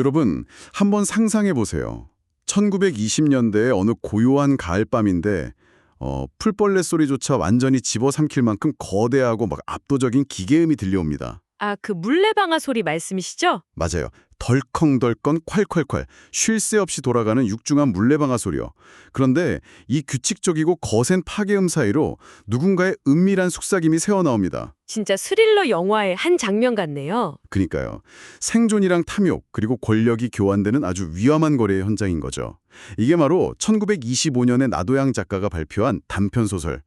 여러분, 한번 상상해 보세요. 1920년대의 어느 고요한 가을밤인데 풀벌레 소리조차 완전히 집어삼킬 만큼 거대하고 막 압도적인 기계음이 들려옵니다. 아, 그 물레방아 소리 말씀이시죠? 맞아요. 덜컹덜컹 콸콸콸 쉴 새 없이 돌아가는 육중한 물레방아 소리요. 그런데 이 규칙적이고 거센 파괴음 사이로 누군가의 은밀한 속삭임이 새어나옵니다. 진짜 스릴러 영화의 한 장면 같네요. 그니까요. 생존이랑 탐욕 그리고 권력이 교환되는 아주 위험한 거래의 현장인 거죠. 이게 바로 1925년에 나도양 작가가 발표한 단편소설,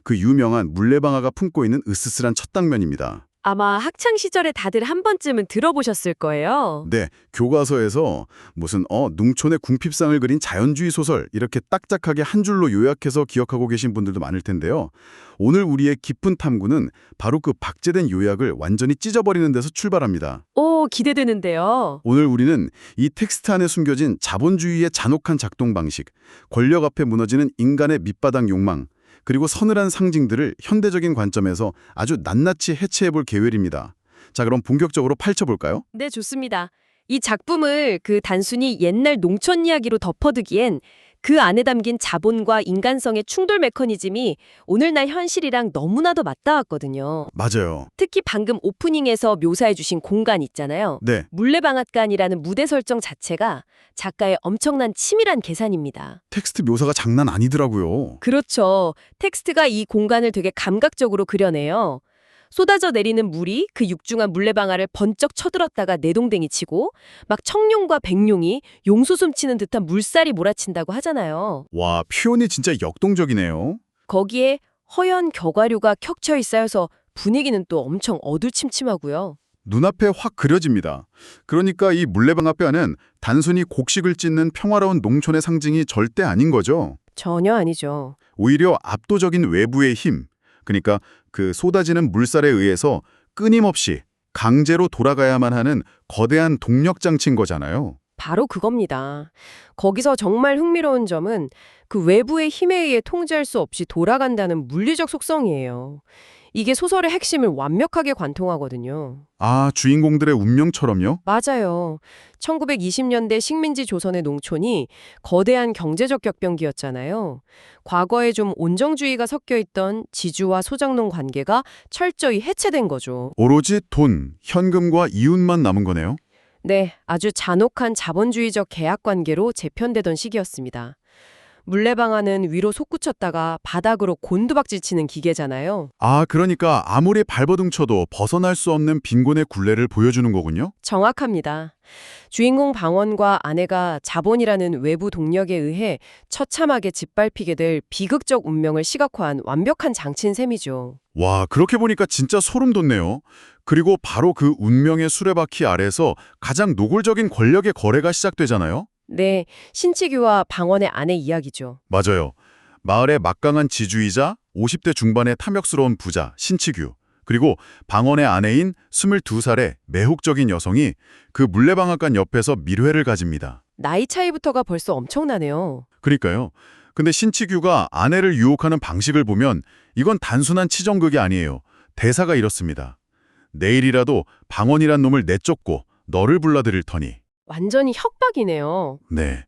그 유명한 물레방아가 품고 있는 으스스란 첫 단면입니다. 아마 학창 시절에 다들 한 번쯤은 들어보셨을 거예요. 네, 교과서에서 무슨 농촌의 궁핍상을 그린 자연주의 소설 이렇게 딱딱하게 한 줄로 요약해서 기억하고 계신 분들도 많을 텐데요. 오늘 우리의 깊은 탐구는 바로 그 박제된 요약을 완전히 찢어버리는 데서 출발합니다. 오, 기대되는데요. 오늘 우리는 이 텍스트 안에 숨겨진 자본주의의 잔혹한 작동 방식, 권력 앞에 무너지는 인간의 밑바닥 욕망, 그리고 서늘한 상징들을 현대적인 관점에서 아주 낱낱이 해체해볼 계획입니다. 자, 그럼 본격적으로 파헤쳐볼까요? 네, 좋습니다. 이 작품을 단순히 옛날 농촌 이야기로 덮어두기엔 그 안에 담긴 자본과 인간성의 충돌 메커니즘이 오늘날 현실이랑 너무나도 맞닿았거든요. 맞아요. 특히 방금 오프닝에서 묘사해주신 공간 있잖아요. 네, 물레방앗간이라는 무대 설정 자체가 작가의 엄청난 치밀한 계산입니다. 텍스트 묘사가 장난 아니더라고요. 그렇죠. 텍스트가 이 공간을 되게 감각적으로 그려내요. 쏟아져 내리는 물이 그 육중한 물레방아를 번쩍 쳐들었다가 내동댕이 치고 막 청룡과 백룡이 용수숨 치는 듯한 물살이 몰아친다고 하잖아요. 와, 표현이 진짜 역동적이네요. 거기에 허연 격화류가 켜켜이 쌓여서 분위기는 또 엄청 어두침침하고요. 눈앞에 확 그려집니다. 그러니까 이 물레방아 뼈는 단순히 곡식을 찢는 평화로운 농촌의 상징이 절대 아닌 거죠. 전혀 아니죠. 오히려 압도적인 외부의 힘, 그러니까 그 쏟아지는 물살에 의해서 끊임없이 강제로 돌아가야만 하는 거대한 동력장치인 거잖아요. 바로 그겁니다. 거기서 정말 흥미로운 점은 그 외부의 힘에 의해 통제할 수 없이 돌아간다는 물리적 속성이에요. 이게 소설의 핵심을 완벽하게 관통하거든요. 아, 주인공들의 운명처럼요? 맞아요. 1920년대 식민지 조선의 농촌이 거대한 경제적 격변기였잖아요. 과거에 좀 온정주의가 섞여 있던 지주와 소작농 관계가 철저히 해체된 거죠. 오로지 돈, 현금과 이윤만 남은 거네요. 네, 아주 잔혹한 자본주의적 계약 관계로 재편되던 시기였습니다. 물레방아는 위로 솟구쳤다가 바닥으로 곤두박질 치는 기계잖아요. 아, 그러니까 아무리 발버둥 쳐도 벗어날 수 없는 빈곤의 굴레를 보여주는 거군요? 정확합니다. 주인공 방원과 아내가 자본이라는 외부 동력에 의해 처참하게 짓밟히게 될 비극적 운명을 시각화한 완벽한 장치인 셈이죠. 와, 그렇게 보니까 진짜 소름 돋네요. 그리고 바로 그 운명의 수레바퀴 아래서 가장 노골적인 권력의 거래가 시작되잖아요? 네, 신치규와 방원의 아내 이야기죠. 맞아요. 마을의 막강한 지주이자 50대 중반의 탐욕스러운 부자 신치규, 그리고 방언의 아내인 22살의 매혹적인 여성이 그 물레방앗간 옆에서 밀회를 가집니다. 나이 차이부터가 벌써 엄청나네요. 그러니까요. 근데 신치규가 아내를 유혹하는 방식을 보면 이건 단순한 치정극이 아니에요. 대사가 이렇습니다. 내일이라도 방언이란 놈을 내쫓고 너를 불러들일 터니. 완전히 협박이네요. 네.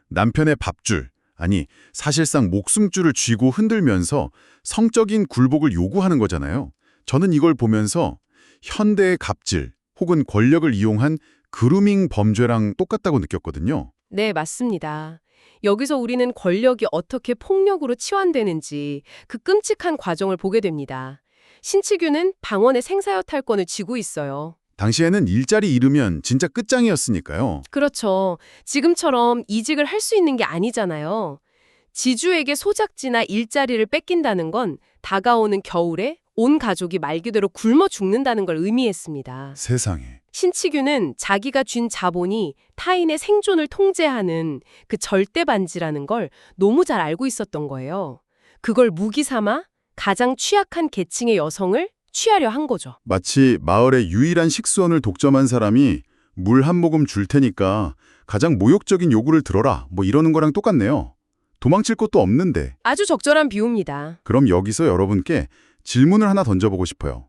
남편의 밥줄, 아니 사실상 목숨줄을 쥐고 흔들면서 성적인 굴복을 요구하는 거잖아요. 저는 이걸 보면서 현대의 갑질 혹은 권력을 이용한 그루밍 범죄랑 똑같다고 느꼈거든요. 네, 맞습니다. 여기서 우리는 권력이 어떻게 폭력으로 치환되는지 그 끔찍한 과정을 보게 됩니다. 신치규는 방원의 생사여탈권을 쥐고 있어요. 당시에는 일자리 잃으면 진짜 끝장이었으니까요. 그렇죠. 지금처럼 이직을 할 수 있는 게 아니잖아요. 지주에게 소작지나 일자리를 뺏긴다는 건 다가오는 겨울에 온 가족이 말 그대로 굶어 죽는다는 걸 의미했습니다. 세상에. 신치규는 자기가 쥔 자본이 타인의 생존을 통제하는 그 절대 반지라는 걸 너무 잘 알고 있었던 거예요. 그걸 무기 삼아 가장 취약한 계층의 여성을 취하려 한 거죠. 마치 마을의 유일한 식수원을 독점한 사람이 물 한 모금 줄 테니까 가장 모욕적인 요구를 들어라 뭐 이러는 거랑 똑같네요. 도망칠 것도 없는데. 아주 적절한 비유입니다. 그럼 여기서 여러분께 질문을 하나 던져보고 싶어요.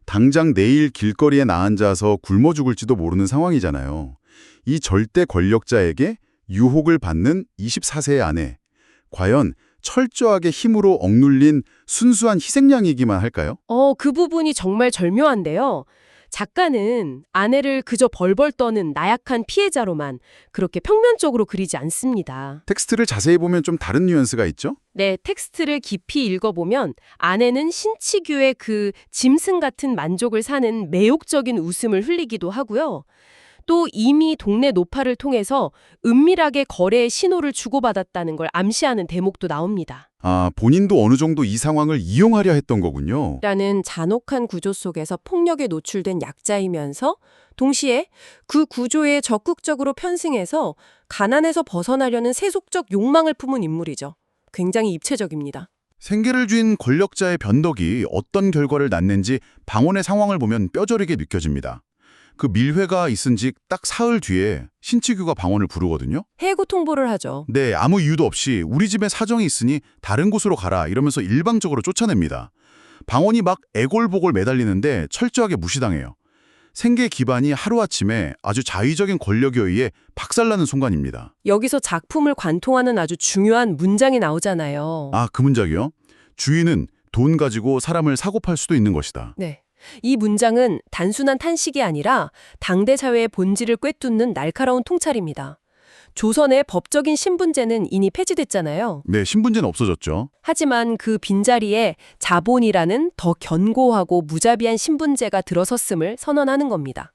당장 내일 길거리에 나앉아서 굶어 죽을지도 모르는 상황이잖아요. 이 절대 권력자에게 유혹을 받는 24세의 아내. 과연 철저하게 힘으로 억눌린 순수한 희생양이기만 할까요? 그 부분이 정말 절묘한데요. 작가는 아내를 그저 벌벌 떠는 나약한 피해자로만 그렇게 평면적으로 그리지 않습니다. 텍스트를 자세히 보면 좀 다른 뉘앙스가 있죠? 네, 텍스트를 깊이 읽어보면 아내는 신치규의 그 짐승 같은 만족을 사는 매혹적인 웃음을 흘리기도 하고요. 또 이미 동네 노파를 통해서 은밀하게 거래의 신호를 주고받았다는 걸 암시하는 대목도 나옵니다. 아, 본인도 어느 정도 이 상황을 이용하려 했던 거군요. 라는 잔혹한 구조 속에서 폭력에 노출된 약자이면서 동시에 그 구조에 적극적으로 편승해서 가난에서 벗어나려는 세속적 욕망을 품은 인물이죠. 굉장히 입체적입니다. 생계를 쥔 권력자의 변덕이 어떤 결과를 낳는지 방언의 상황을 보면 뼈저리게 느껴집니다. 그 밀회가 있은 지 딱 사흘 뒤에 신치규가 방언을 부르거든요. 해고 통보를 하죠. 네, 아무 이유도 없이 우리 집에 사정이 있으니 다른 곳으로 가라 이러면서 일방적으로 쫓아냅니다. 방언이 막 애골보골 매달리는데 철저하게 무시당해요. 생계 기반이 하루아침에 아주 자의적인 권력에 의해 박살나는 순간입니다. 여기서 작품을 관통하는 아주 중요한 문장이 나오잖아요. 아, 그 문장이요? 주인은 돈 가지고 사람을 사고팔 수도 있는 것이다. 네. 이 문장은 단순한 탄식이 아니라 당대 사회의 본질을 꿰뚫는 날카로운 통찰입니다. 조선의 법적인 신분제는 이미 폐지됐잖아요. 네, 신분제는 없어졌죠. 하지만 그 빈자리에 자본이라는 더 견고하고 무자비한 신분제가 들어섰음을 선언하는 겁니다.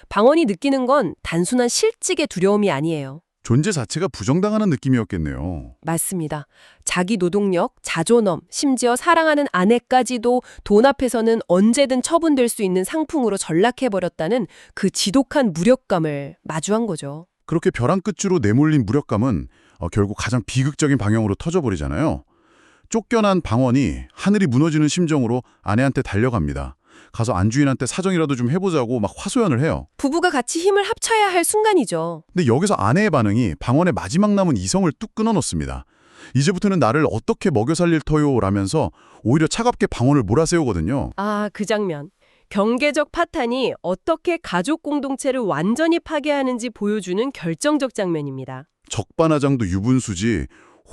방언이 느끼는 건 단순한 실직의 두려움이 아니에요. 존재 자체가 부정당하는 느낌이었겠네요. 맞습니다. 자기 노동력, 자존엄, 심지어 사랑하는 아내까지도 돈 앞에서는 언제든 처분될 수 있는 상품으로 전락해버렸다는 그 지독한 무력감을 마주한 거죠. 그렇게 벼랑 끝으로 내몰린 무력감은 결국 가장 비극적인 방향으로 터져버리잖아요. 쫓겨난 방언이 하늘이 무너지는 심정으로 아내한테 달려갑니다. 가서 안주인한테 사정이라도 좀 해보자고 막 화소연을 해요. 부부가 같이 힘을 합쳐야 할 순간이죠. 근데 여기서 아내의 반응이 방언의 마지막 남은 이성을 뚝 끊어놓습니다. 이제부터는 나를 어떻게 먹여 살릴 터요? 라면서 오히려 차갑게 방언을 몰아세우거든요. 아, 그 장면. 경계적 파탄이 어떻게 가족 공동체를 완전히 파괴하는지 보여주는 결정적 장면입니다. 적반하장도 유분수지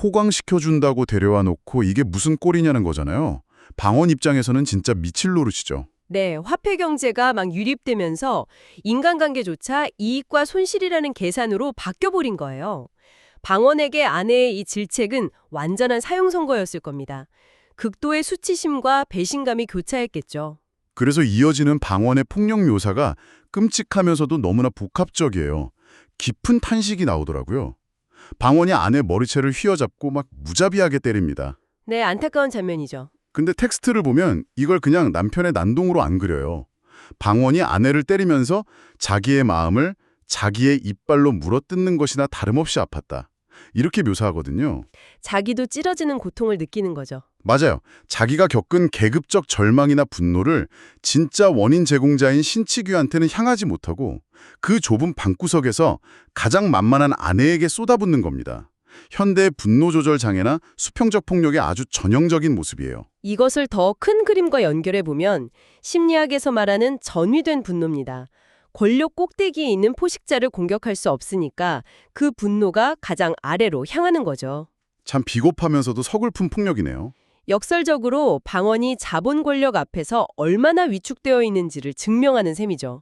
호강시켜준다고 데려와 놓고 이게 무슨 꼴이냐는 거잖아요. 방언 입장에서는 진짜 미칠 노릇이죠. 네, 화폐 경제가 막 유립되면서 인간관계조차 이익과 손실이라는 계산으로 바뀌어버린 거예요. 방언에게 아내의 이 질책은 완전한 사형 선고였을 겁니다. 극도의 수치심과 배신감이 교차했겠죠. 그래서 이어지는 방언의 폭력 묘사가 끔찍하면서도 너무나 복합적이에요. 깊은 탄식이 나오더라고요. 방언이 아내 머리채를 휘어잡고 막 무자비하게 때립니다. 네, 안타까운 장면이죠. 근데 텍스트를 보면 이걸 그냥 남편의 난동으로 안 그려요. 방언이 아내를 때리면서 자기의 마음을 자기의 이빨로 물어뜯는 것이나 다름없이 아팠다. 이렇게 묘사하거든요. 자기도 찌러지는 고통을 느끼는 거죠. 맞아요. 자기가 겪은 계급적 절망이나 분노를 진짜 원인 제공자인 신치규한테는 향하지 못하고 그 좁은 방구석에서 가장 만만한 아내에게 쏟아붓는 겁니다. 현대의 분노 조절 장애나 수평적 폭력의 아주 전형적인 모습이에요. 이것을 더 큰 그림과 연결해 보면 심리학에서 말하는 전위된 분노입니다. 권력 꼭대기에 있는 포식자를 공격할 수 없으니까 그 분노가 가장 아래로 향하는 거죠. 참 비겁하면서도 서글픈 폭력이네요. 역설적으로 방언이 자본 권력 앞에서 얼마나 위축되어 있는지를 증명하는 셈이죠.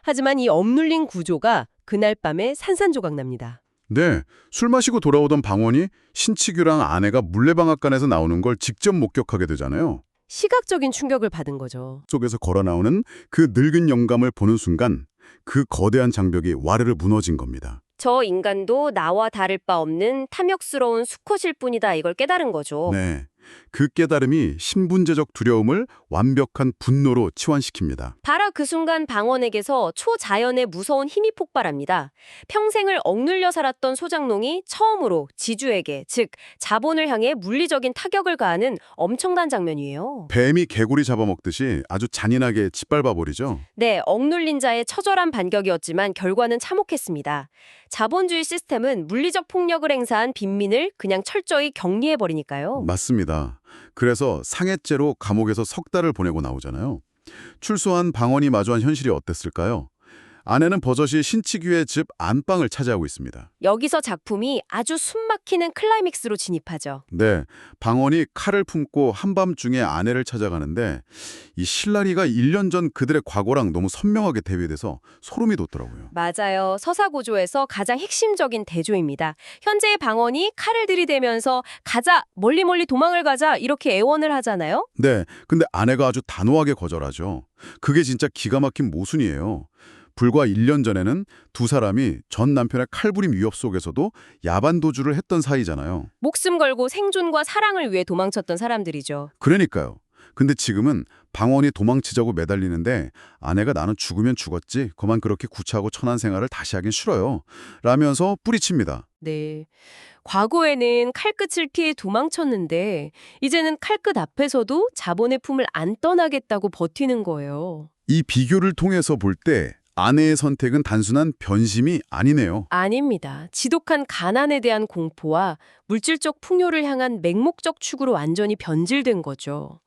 하지만 이 억눌린 구조가 그날 밤에 산산조각 납니다. 네, 술 마시고 돌아오던 방언이 신치규랑 아내가 물레방앗간에서 나오는 걸 직접 목격하게 되잖아요. 시각적인 충격을 받은 거죠. 속에서 걸어 나오는 그 늙은 영감을 보는 순간 그 거대한 장벽이 와르르 무너진 겁니다. 저 인간도 나와 다를 바 없는 탐욕스러운 수컷일 뿐이다 이걸 깨달은 거죠. 네, 그 깨달음이 신분제적 두려움을 완벽한 분노로 치환시킵니다. 바로 그 순간 방언에게서 초자연의 무서운 힘이 폭발합니다. 평생을 억눌려 살았던 소장농이 처음으로 지주에게, 즉 자본을 향해 물리적인 타격을 가하는 엄청난 장면이에요. 뱀이 개구리 잡아먹듯이 아주 잔인하게 짓밟아버리죠. 네, 억눌린 자의 처절한 반격이었지만 결과는 참혹했습니다. 자본주의 시스템은 물리적 폭력을 행사한 빈민을 그냥 철저히 격리해버리니까요. 맞습니다. 그래서 상해죄로 감옥에서 석 달을 보내고 나오잖아요. 출소한 방언이 마주한 현실이 어땠을까요? 아내는 버젓이 신치규의 집 안방을 차지하고 있습니다. 여기서 작품이 아주 숨막히는 클라이맥스로 진입하죠. 네, 방언이 칼을 품고 한밤중에 아내를 찾아가는데 이 실라리가 1년 전 그들의 과거랑 너무 선명하게 대비돼서 소름이 돋더라고요. 맞아요. 서사고조에서 가장 핵심적인 대조입니다. 현재의 방언이 칼을 들이대면서 가자, 멀리 멀리 도망을 가자 이렇게 애원을 하잖아요. 네, 근데 아내가 아주 단호하게 거절하죠. 그게 진짜 기가 막힌 모순이에요. 불과 1년 전에는 두 사람이 전 남편의 칼부림 위협 속에서도 야반 도주를 했던 사이잖아요. 목숨 걸고 생존과 사랑을 위해 도망쳤던 사람들이죠. 그러니까요. 근데 지금은 방언이 도망치자고 매달리는데 아내가 나는 죽으면 죽었지 그만 그렇게 구차하고 천한 생활을 다시 하긴 싫어요 라면서 뿌리칩니다. 네. 과거에는 칼끝을 피해 도망쳤는데 이제는 칼끝 앞에서도 자본의 품을 안 떠나겠다고 버티는 거예요. 이 비교를 통해서 볼 때 아내의 선택은 단순한 변심이 아니네요. 아닙니다. 지독한 가난에 대한 공포와 물질적 풍요를 향한 맹목적 추구로 완전히 변질된 거죠.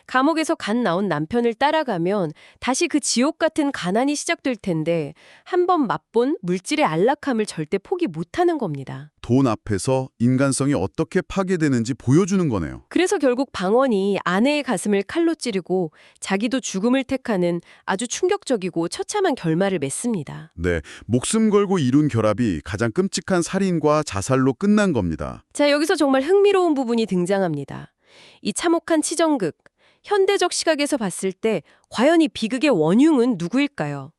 감옥에서 갓 나온 남편을 따라가면 다시 그 지옥 같은 가난이 시작될 텐데 한 번 맛본 물질의 안락함을 절대 포기 못하는 겁니다. 돈 앞에서 인간성이 어떻게 파괴되는지 보여주는 거네요. 그래서 결국 방언이 아내의 가슴을 칼로 찌르고 자기도 죽음을 택하는 아주 충격적이고 처참한 결말을 맺습니다. 네, 목숨 걸고 이룬 결합이 가장 끔찍한 살인과 자살로 끝난 겁니다. 자, 여기서 정말 흥미로운 부분이 등장합니다. 이 참혹한 치정극, 현대적 시각에서 봤을 때 과연 이 비극의 원흉은 누구일까요?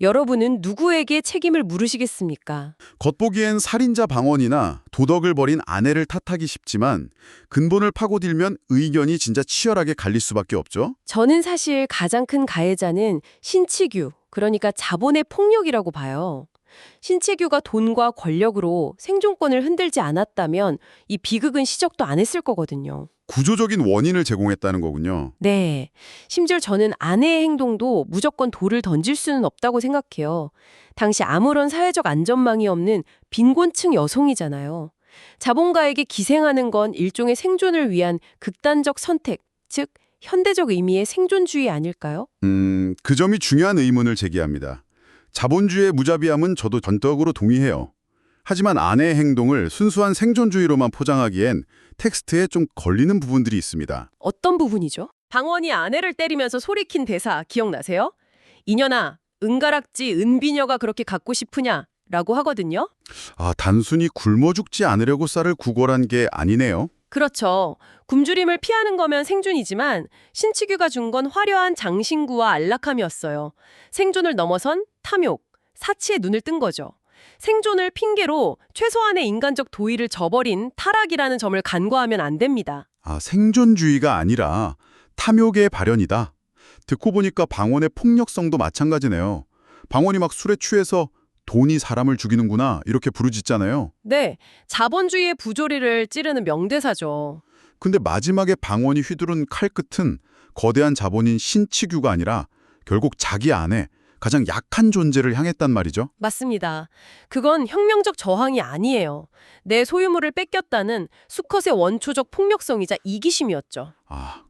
여러분은 누구에게 책임을 물으시겠습니까? 겉보기엔 살인자 방언이나 도덕을 버린 아내를 탓하기 쉽지만 근본을 파고들면 의견이 진짜 치열하게 갈릴 수밖에 없죠. 저는 사실 가장 큰 가해자는 신치규, 그러니까 자본의 폭력이라고 봐요. 신치규가 돈과 권력으로 생존권을 흔들지 않았다면 이 비극은 시작도 안 했을 거거든요. 구조적인 원인을 제공했다는 거군요. 네. 심지어 저는 아내의 행동도 무조건 돌을 던질 수는 없다고 생각해요. 당시 아무런 사회적 안전망이 없는 빈곤층 여성이잖아요. 자본가에게 기생하는 건 일종의 생존을 위한 극단적 선택, 즉 현대적 의미의 생존주의 아닐까요? 그 점이 중요한 의문을 제기합니다. 자본주의의 무자비함은 저도 전적으로 동의해요. 하지만 아내의 행동을 순수한 생존주의로만 포장하기엔 텍스트에 좀 걸리는 부분들이 있습니다. 어떤 부분이죠? 방언이 아내를 때리면서 소리킨 대사 기억나세요? 이년아, 은가락지 은비녀가 그렇게 갖고 싶으냐? 라고 하거든요. 단순히 굶어 죽지 않으려고 쌀을 구걸한 게 아니네요. 그렇죠. 굶주림을 피하는 거면 생존이지만 신치규가 준 건 화려한 장신구와 안락함이었어요. 생존을 넘어선 탐욕, 사치에 눈을 뜬 거죠. 생존을 핑계로 최소한의 인간적 도의를 저버린 타락이라는 점을 간과하면 안 됩니다. 생존주의가 아니라 탐욕의 발현이다. 듣고 보니까 방언의 폭력성도 마찬가지네요. 방언이 막 술에 취해서 돈이 사람을 죽이는구나 이렇게 부르짖잖아요. 네, 자본주의의 부조리를 찌르는 명대사죠. 근데 마지막에 방언이 휘두른 칼끝은 거대한 자본인 신치규가 아니라 결국 자기 안에 가장 약한 존재를 향했단 말이죠. 맞습니다. 그건 혁명적 저항이 아니에요. 내 소유물을 뺏겼다는 수컷의 원초적 폭력성이자 이기심이었죠.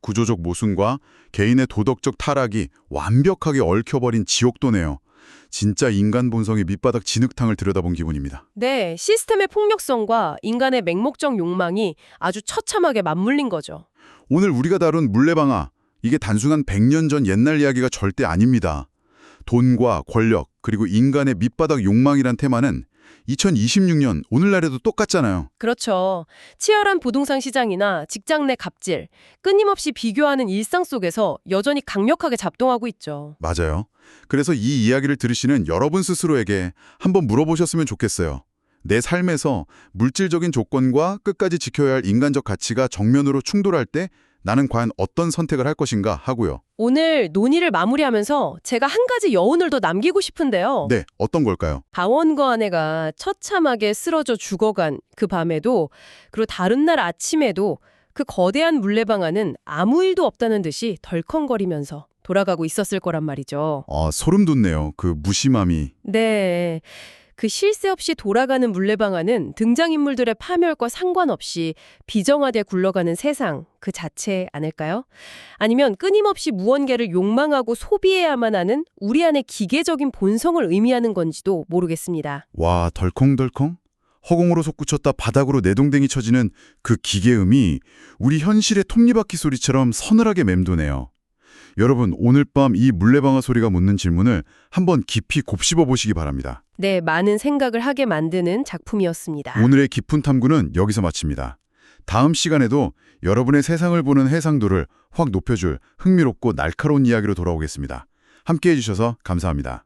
구조적 모순과 개인의 도덕적 타락이 완벽하게 얽혀버린 지옥도네요. 진짜 인간 본성의 밑바닥 진흙탕을 들여다본 기분입니다. 네, 시스템의 폭력성과 인간의 맹목적 욕망이 아주 처참하게 맞물린 거죠. 오늘 우리가 다룬 물레방아, 이게 단순한 100년 전 옛날 이야기가 절대 아닙니다. 돈과 권력, 그리고 인간의 밑바닥 욕망이란 테마는 2026년 오늘날에도 똑같잖아요. 그렇죠. 치열한 부동산 시장이나 직장 내 갑질, 끊임없이 비교하는 일상 속에서 여전히 강력하게 작동하고 있죠. 맞아요. 그래서 이 이야기를 들으시는 여러분 스스로에게 한번 물어보셨으면 좋겠어요. 내 삶에서 물질적인 조건과 끝까지 지켜야 할 인간적 가치가 정면으로 충돌할 때 나는 과연 어떤 선택을 할 것인가 하고요. 오늘 논의를 마무리하면서 제가 한 가지 여운을 더 남기고 싶은데요. 네, 어떤 걸까요? 방원과 아내가 처참하게 쓰러져 죽어간 그 밤에도, 그리고 다른 날 아침에도 그 거대한 물레방 안은 아무 일도 없다는 듯이 덜컹거리면서 돌아가고 있었을 거란 말이죠. 소름 돋네요. 그 무심함이. 네. 그 쉴 새 없이 돌아가는 물레방아는 등장인물들의 파멸과 상관없이 비정하게 굴러가는 세상 그 자체 아닐까요? 아니면 끊임없이 무언가를 욕망하고 소비해야만 하는 우리 안의 기계적인 본성을 의미하는 건지도 모르겠습니다. 와, 덜컹덜컹? 허공으로 솟구쳤다 바닥으로 내동댕이 쳐지는 그 기계음이 우리 현실의 톱니바퀴 소리처럼 서늘하게 맴도네요. 여러분, 오늘 밤 이 물레방아 소리가 묻는 질문을 한번 깊이 곱씹어 보시기 바랍니다. 네, 많은 생각을 하게 만드는 작품이었습니다. 오늘의 깊은 탐구는 여기서 마칩니다. 다음 시간에도 여러분의 세상을 보는 해상도를 확 높여줄 흥미롭고 날카로운 이야기로 돌아오겠습니다. 함께해 주셔서 감사합니다.